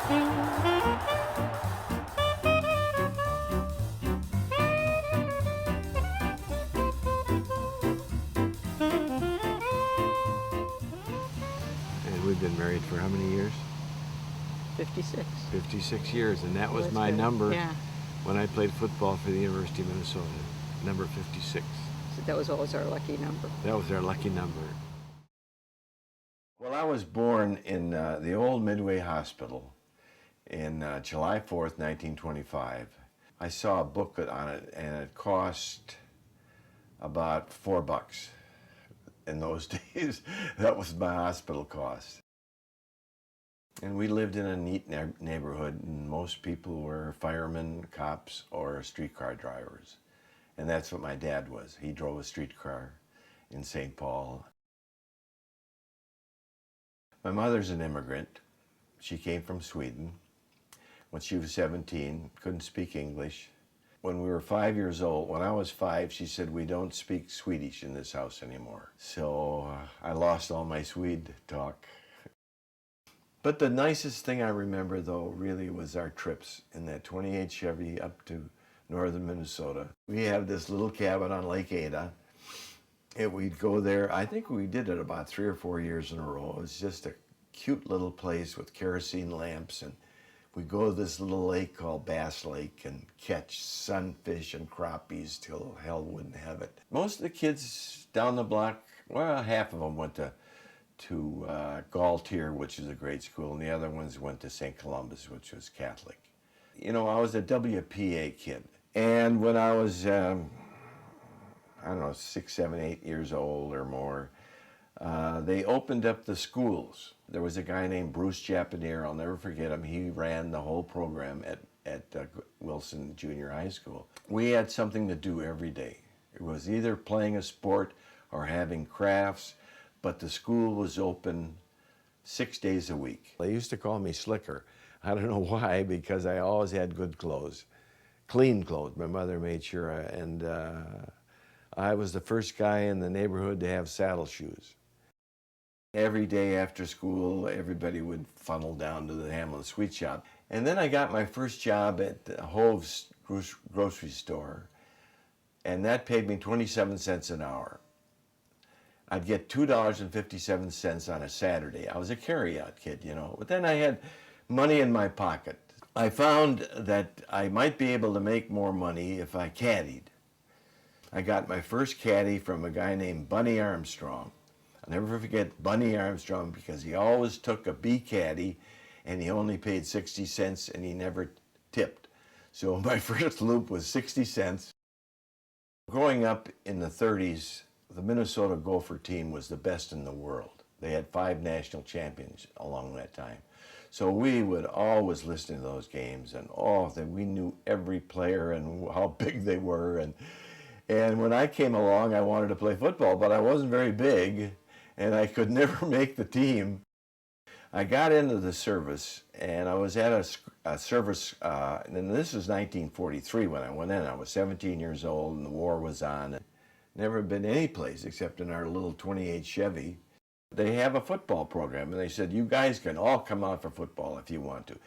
And we've been married for how many years? 56. 56 years, and that was my good. number Yeah. when I played football for the University of Minnesota, number 56. So that was always our lucky number. That was our lucky number. Well, I was born in the old Midway Hospital in July 4th, 1925. I saw a booklet on it, and it cost about $4 in those days. That was my hospital cost. And we lived in a neat neighborhood, and most people were firemen, cops, or streetcar drivers. And that's what my dad was. He drove a streetcar in St. Paul. My mother's an immigrant. She came from Sweden. When she was 17, couldn't speak English. When we were 5 years old, when I was 5, she said, "We don't speak Swedish in this house anymore." So I lost all my Swede talk. But the nicest thing I remember, though, really was our trips in that 28 Chevy up to northern Minnesota. We had this little cabin on Lake Ada, and we'd go there. I think we did it about 3 or 4 years in a row. It was just a cute little place with kerosene lamps, and we'd go to this little lake called Bass Lake and catch sunfish and crappies till hell wouldn't have it. Most of the kids down the block, well, half of them went to Galtier, which is a great school, and the other ones went to St. Columbus, which was Catholic. You know, I was a WPA kid, and when I was, I don't know, 6, 7, 8 years old or more, they opened up the schools. There was a guy named Bruce Japanier, I'll never forget him. He ran the whole program at Wilson Junior High School. We had something to do every day. It was either playing a sport or having crafts, but the school was open 6 days a week. They used to call me Slicker. I don't know why, because I always had good clothes, clean clothes. My mother made sure, and I was the first guy in the neighborhood to have saddle shoes. Every day after school, everybody would funnel down to the Hamlin Sweet Shop. And then I got my first job at Hove's grocery store, and that paid me 27 cents an hour. I'd get $2.57 on a Saturday. I was a carry-out kid, you know, but then I had money in my pocket. I found that I might be able to make more money if I caddied. I got my first caddy from a guy named Bunny Armstrong. I'll never forget Bunny Armstrong because he always took a B caddy and he only paid 60 cents and he never tipped. So my first loop was 60 cents. Growing up in the 30s, the Minnesota Gopher team was the best in the world. They had 5 national champions along that time. So we would always listen to those games, and we knew every player and how big they were. And when I came along, I wanted to play football, but I wasn't very big, and I could never make the team. I got into the service, and I was at a service, and this was 1943 when I went in. I was 17 years old, and the war was on. Never been any place except in our little 28 Chevy. They have a football program, and they said, you guys can all come out for football if you want to.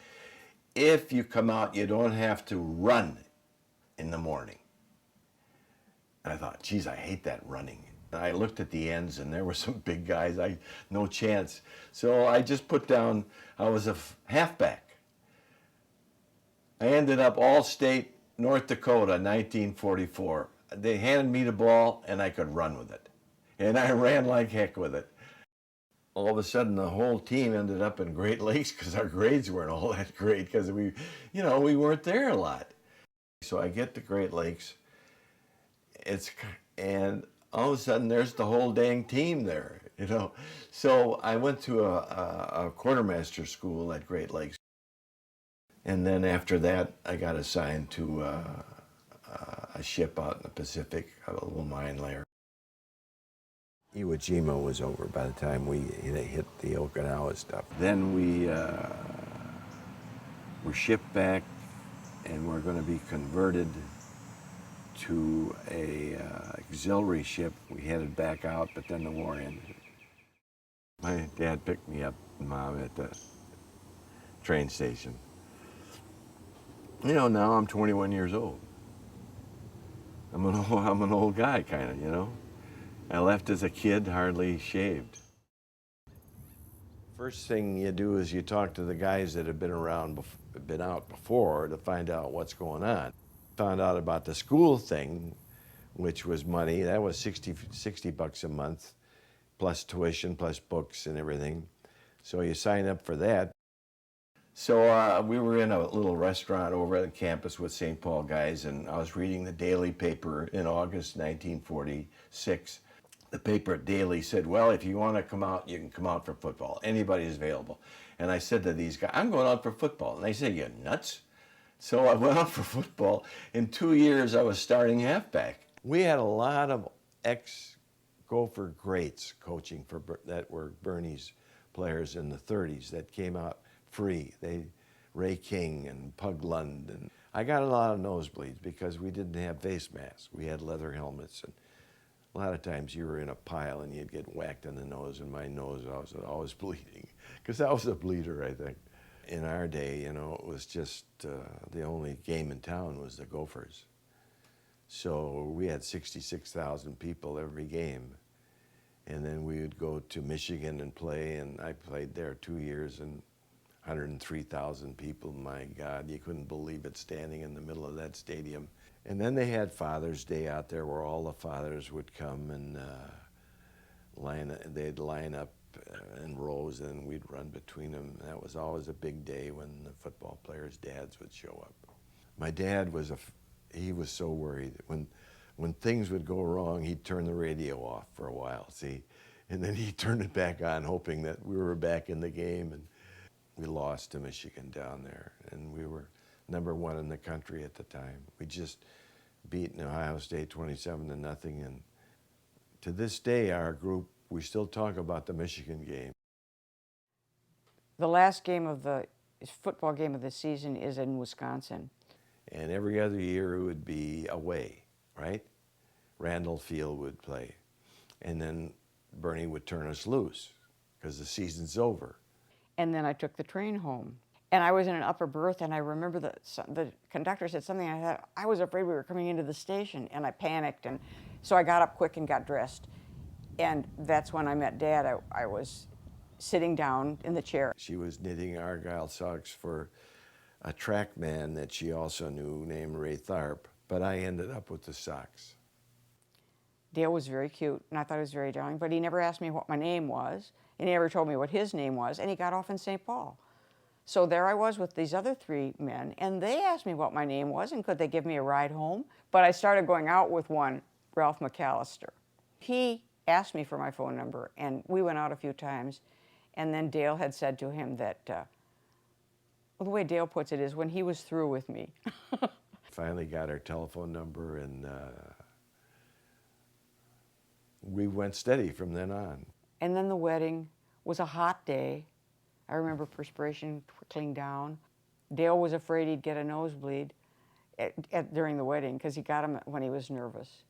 If you come out, you don't have to run in the morning. And I thought, geez, I hate that running. And I looked at the ends, and there were some big guys. No chance. So I just put down, I was a halfback. I ended up All-State, North Dakota, 1944. They handed me the ball, and I could run with it. And I ran like heck with it. All of a sudden, the whole team ended up in Great Lakes because our grades weren't all that great because we weren't there a lot. So I get to Great Lakes, and all of a sudden, there's the whole dang team there, you know. So I went to a quartermaster school at Great Lakes. And then after that, I got assigned to a ship out in the Pacific, a little mine layer. Iwo Jima was over by the time we hit the Okinawa stuff. Then we were shipped back, and we're going to be converted to a auxiliary ship. We headed back out, but then the war ended. My dad picked me up, Mom, at the train station. You know, now I'm 21 years old. I'm an old guy, kind of, you know. I left as a kid, hardly shaved. First thing you do is you talk to the guys that have been around, been out before, to find out what's going on. Found out about the school thing, which was money. That was 60 bucks a month, plus tuition, plus books and everything. So you sign up for that. So we were in a little restaurant over at the campus with St. Paul guys, and I was reading the daily paper in August 1946. The paper daily said, well, if you want to come out, you can come out for football. Anybody's available. And I said to these guys, I'm going out for football. And they said, you're nuts? So I went out for football. In 2 years, I was starting halfback. We had a lot of ex-Gopher greats coaching that were Bernie's players in the 30s that came out free. Ray King and Pug Lund. And I got a lot of nosebleeds because we didn't have face masks. We had leather helmets. And a lot of times you were in a pile and you'd get whacked in the nose, and my nose was always bleeding because I was a bleeder, I think. In our day, you know, it was just the only game in town was the Gophers. So we had 66,000 people every game. And then we would go to Michigan and play, and I played there 2 years, and 103,000 people. My God, you couldn't believe it, standing in the middle of that stadium. And then they had Father's Day out there where all the fathers would come and they'd line up in rows, and we'd run between them. That was always a big day when the football players' dads would show up. My dad he was so worried. When things would go wrong, he'd turn the radio off for a while, see? And then he'd turn it back on, hoping that we were back in the game. And we lost to Michigan down there, and we were #1 in the country at the time. We just beat Ohio State 27-0, and to this day, our group, we still talk about the Michigan game. The last game of the football game of the season is in Wisconsin. And every other year it would be away, right? Randall Field would play. And then Bernie would turn us loose because the season's over. And then I took the train home. And I was in an upper berth, and I remember the conductor said something. I thought, I was afraid we were coming into the station, and I panicked. And so I got up quick and got dressed. And that's when I met Dad. I was sitting down in the chair. She was knitting Argyle socks for a track man that she also knew named Ray Tharp, but I ended up with the socks. Dale was very cute, and I thought he was very darling, but he never asked me what my name was, and he never told me what his name was, and he got off in St. Paul. So there I was with these other 3 men, and they asked me what my name was and could they give me a ride home. But I started going out with one, Ralph McAllister. He asked me for my phone number, and we went out a few times, and then Dale had said to him that, well, the way Dale puts it is when he was through with me. Finally got her telephone number, and we went steady from then on. And then the wedding was a hot day. I remember perspiration trickling down. Dale was afraid he'd get a nosebleed during the wedding because he got him when he was nervous.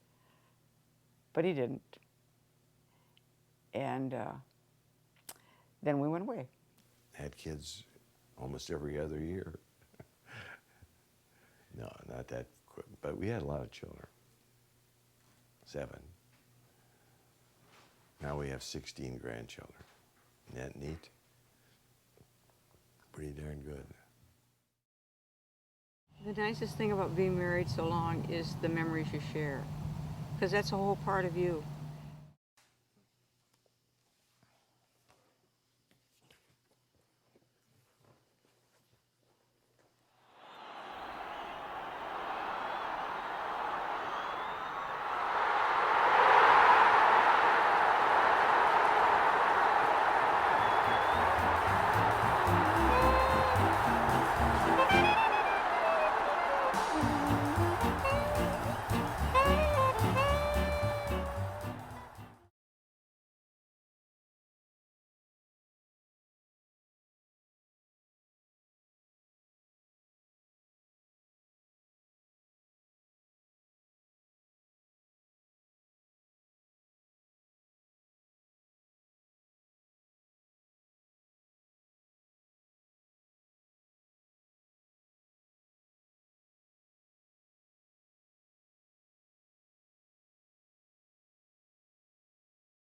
But he didn't. And then we went away. Had kids almost every other year. No, not that quick, but we had a lot of children. 7. Now we have 16 grandchildren. Isn't that neat? Pretty darn good. The nicest thing about being married so long is the memories you share, because that's a whole part of you.